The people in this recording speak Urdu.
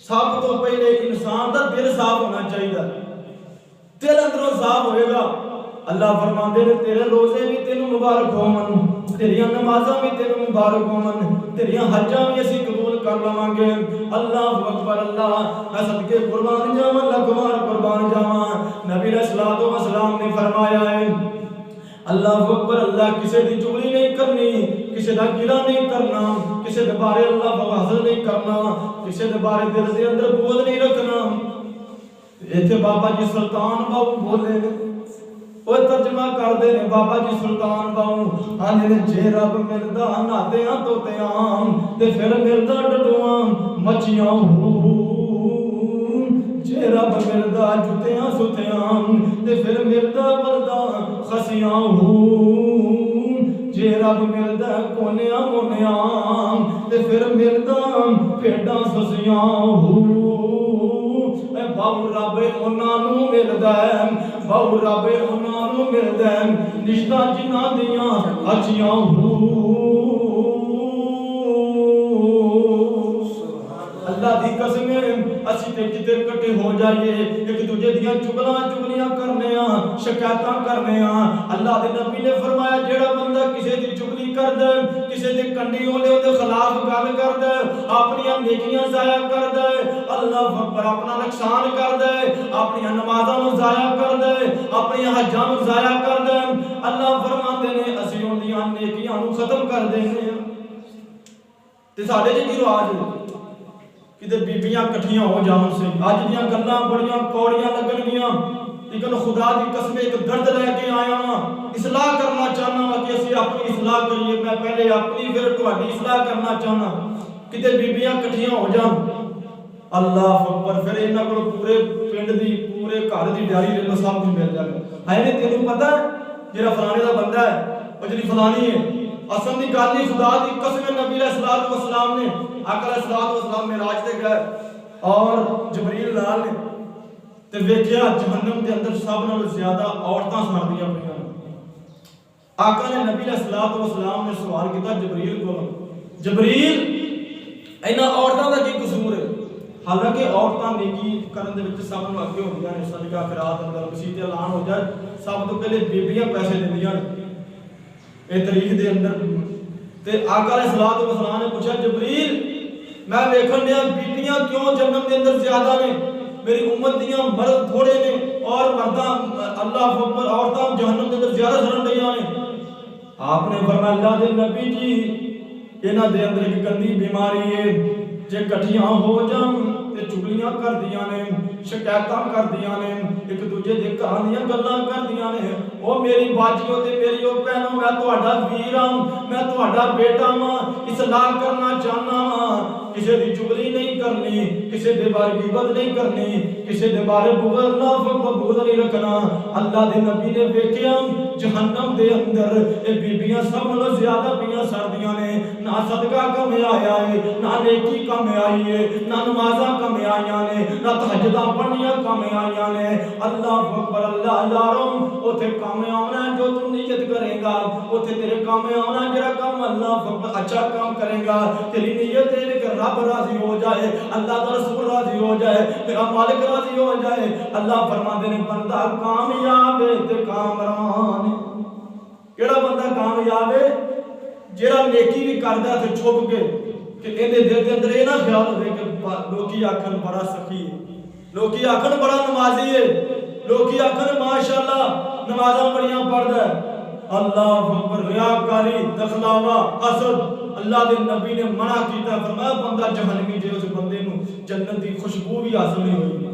سب تو پہلے انسان دا دل صاف ہونا چاہیے، دل اندروں صاف ہوئے گا۔ اللہ فرماندے نے تیرے روزے بھی تینوں مبارک ہون، تیریاں نمازاں بھی تینوں مبارک ہون، تیریاں حجاں بھی اسی قبول کر لواں گے۔ اللہ اکبر، اللہ میں صدقے قربان جاواں، لکھوار قربان جاواں۔ نبی علیہ الصلوۃ والسلام نے فرمایا ہے اللہ اکبر، اللہ کسی دی چغلی نہیں کرنی، کسی دا گلہ نہیں کرنا، کسی دے بارے اللہ بغض نہیں کرنا، کسی دے بارے دل دے اندر بغض نہیں رکھنا۔ ایتھے بابا جی سلطان باؤ بولے وہ ترجمہ کر دے نے بابا جی سلطان باؤ آنے جے رب ملدا نہاتیاں توتیاں تے پھر ملدا ڈڈواں مچھیاں جے رب ملدا جتیاں ستیاں تے پھر ملدا بلدا خسیاں جے رب ملدا کونیاں مونیاں تے پھر ملدا پھیڈاں سسیاں باؤ رب انہاں نوں ملدا ہے، باؤ رب انہاں نوں ملدا ہے رشتہ جنہاں دیاں اچھیاں اللہ دی قسم اسی تے کتے کٹے ہو جائیے، ایک دوجے دیاں چگلیاں کرنے ہاں، شکایتاں کرنے ہاں۔ اللہ دے نبی نے فرمایا جیڑا بندہ کسے دی چگلی کر دے، کسے دے کنڈی ہولے دے خلاف گل کر دے، اپنی نیکیاں ضائع کر دے، اللہ اکبر اپنا نقصان کر دے، اپنی نمازاں نوں ضائع کر دے، اپنی حجاں نوں ضائع کر دے، اللہ فرماندے نے اسی اون دیاں نیکیاں نوں ختم کر دینے ہاں۔ تے ساڈے جی رواج کدے بیبیاں کٹھیاں ہو جان سے اج دیاں گلاں بڑیاں کوڑیاں لگن گیاں، لیکن خدا دی قسم ایک درد لے کے آیا ہاں، اصلاح کرنا چاہنا وا کہ اسی اپنی اصلاح کریے۔ میں پہلے اپنی پھر تہاڈی اصلاح کرنا چاہنا۔ کدے بیبیاں کٹھیاں ہو جان اللہ اکبر، پھر انہاں کول پورے پنڈ دی پورے گھر دی ڈیاری لے لو سب کچھ مل جائے گا۔ ہے نہیں تینوں پتہ ہے جڑا فلانے دا بندہ ہے او جڑی فلانی ہے اصل دی گل نہیں، خدا دی قسم نبی علیہ الصلوۃ والسلام نے آقا علیہ الصلوۃ والسلام معراج تے گئے اور جبریل نال نے تے ویکھیا جہنم دے اندر سب نال زیادہ عورتاں سڑدیاں پئیاں۔ آقا نے نبی علیہ الصلوۃ والسلام نے سوال کیتا جبریل کو، جبریل انہاں عورتاں دا کی قصور ہے؟ حالانکہ عورتاں نیکی کرن دے وچ سب نوں اگے ہوندیاں نے، صدقہ خیرات اندر مسیح تے اعلان ہو جائے سب تو پہلے بیبیاں پیسے دیندیاں اے تاریخ دے اندر۔ تے آقا علیہ الصلوۃ والسلام نے پوچھا جبریل میں ویکھن دیا بیبیاں کیوں جنت دے اندر زیادہ نے، میری امت دیاں مرد تھوڑے نے اور مرداں اللہ اکبر عورتاں جہنم دے اندر زیادہ سڑن ڈیاں نے۔ آپ نے فرمایا اللہ دے نبی جی انہاں دے اندر ایک گندی بیماری ہے، جے کٹھیاں ہو جان تے چگلیاں کر دیاں نے، شکایتاں کر دیاں نے، ایک دوجے دے گھراں دیاں گلاں کر دیاں نے۔ او میری باجیوں تے میری او بہنوں میں تہاڈا ویر ہاں، میں تہاڈا بیٹا ہاں، اصلاح کرنا چاہنا ہاں، کسی دی چگلی نہیں کرنی، کسی دے بارے غیبت نہیں کرنی، کسی دے بارے بغض نہیں رکھنا۔ اللہ دے نبی نے ویکھیا جہنم دے اندر اے بیبیاں سب نال زیادہ پیاں سڑدیاں نے، نہ صدقہ کم آیا ہے، نہ نیکی کم آئی ہے، نہ نمازاں کم آئیاں نے، نہ تہجداں پڑھنیاں کم آئیاں نے۔ اللہ اکبر، اللہ یارو اوتھے کام آنا ہے جو تو نیت کرے گا، اوتھے تیرے کام آنا ہے جڑا کام اللہ اکبر اچھا کام کرے گا، تیری نیت ہے کہ رب راضی ہو جائے، اللہ کا رسول راضی ہو جائے، تیرا مالک راضی ہو جائے۔ اللہ فرماندے نے بندہ کامیاب ہے تے کامران ہے۔ کیڑا بندہ کامیاب ہے؟ جڑا نیکی بھی کردا تے چھپ کے کہ ایندے دل دے اندر یہ نہ خیال ہوے کہ لوکی آکھن بڑا سخی ہے، لوکی آکھن بڑا نمازی ہے، لوکی آکھن ماشاءاللہ نمازاں بڑیاں پڑھدا ہے۔ اللہ اکبر، ریاکاری، دخلاوا، حسد، اللہ دے نبی نے منع کیتا، فرمایا بندہ جہنمی جے اس بندے نو جنت دی خوشبو بھی حاصل نہیں ہوئی۔